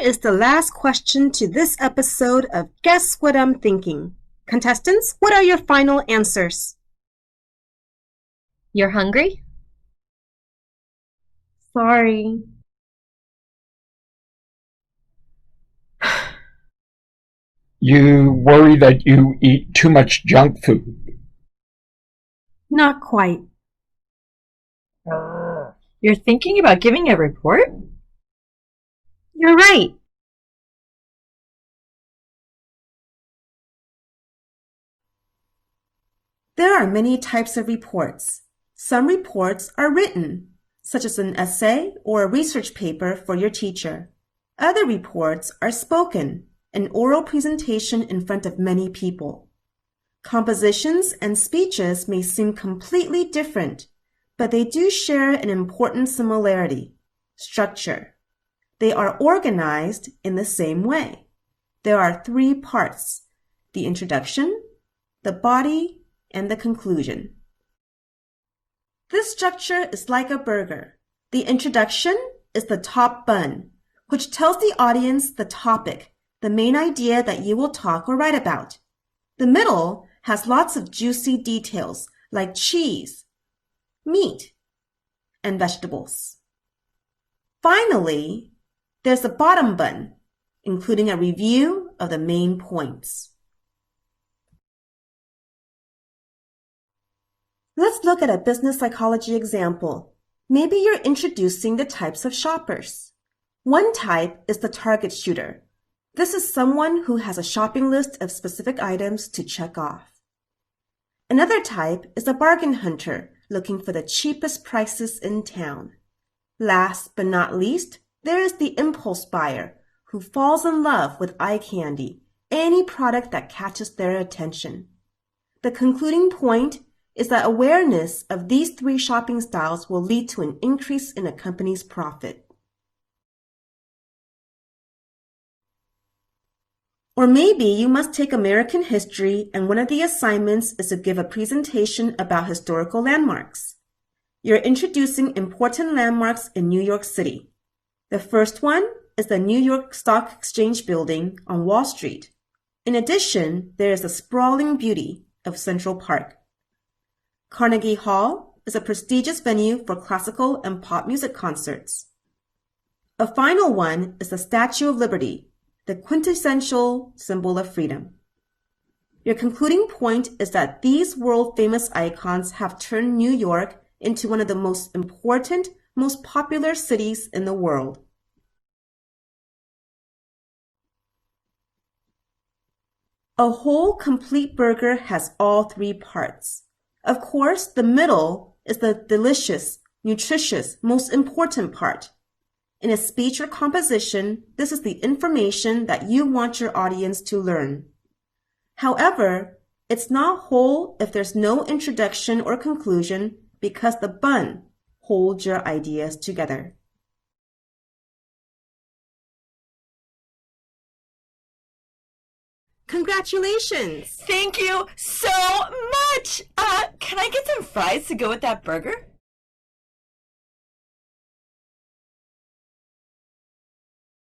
is the last question to this episode of Guess What I'm Thinking. Contestants, what are your final answers? You're hungry? Sorry. You worry that you eat too much junk food. Not quite. You're thinking about giving a report? You're right. There are many types of reports. Some reports are written, such as an essay or a research paper for your teacher. Other reports are spoken, an oral presentation in front of many people. Compositions and speeches may seem completely different, but they do share an important similarity: structure. They are organized in the same way. There are 3 parts: the introduction, the body, and the conclusion. This structure is like a burger. The introduction is the top bun, which tells the audience the topic, the main idea that you will talk or write about. The middle has lots of juicy details like cheese, meat, and vegetables. Finally, there's the bottom bun, including a review of the main points. Let's look at a business psychology example. Maybe you're introducing the types of shoppers. One type is the target shooter. This is someone who has a shopping list of specific items to check off. Another type is a bargain hunter looking for the cheapest prices in town. Last but not least, there is the impulse buyer who falls in love with eye candy, any product that catches their attention. The concluding point is that awareness of these 3 shopping styles will lead to an increase in a company's profit. Or maybe you must take American history and one of the assignments is to give a presentation about historical landmarks. You're introducing important landmarks in New York City. The first one is the New York Stock Exchange building on Wall Street. In addition, there is the sprawling beauty of Central Park. Carnegie Hall is a prestigious venue for classical and pop music concerts. A final one is the Statue of Liberty, the quintessential symbol of freedom. Your concluding point is that these world-famous icons have turned New York into one of the most important, most popular cities in the world. A whole, complete burger has all 3 parts. Of course, the middle is the delicious, nutritious, most important part. In a speech or composition, this is the information that you want your audience to learn. However, it's not whole if there's no introduction or conclusion because the bun holds your ideas together. Congratulations! Thank you so much! Can I get some fries to go with that burger?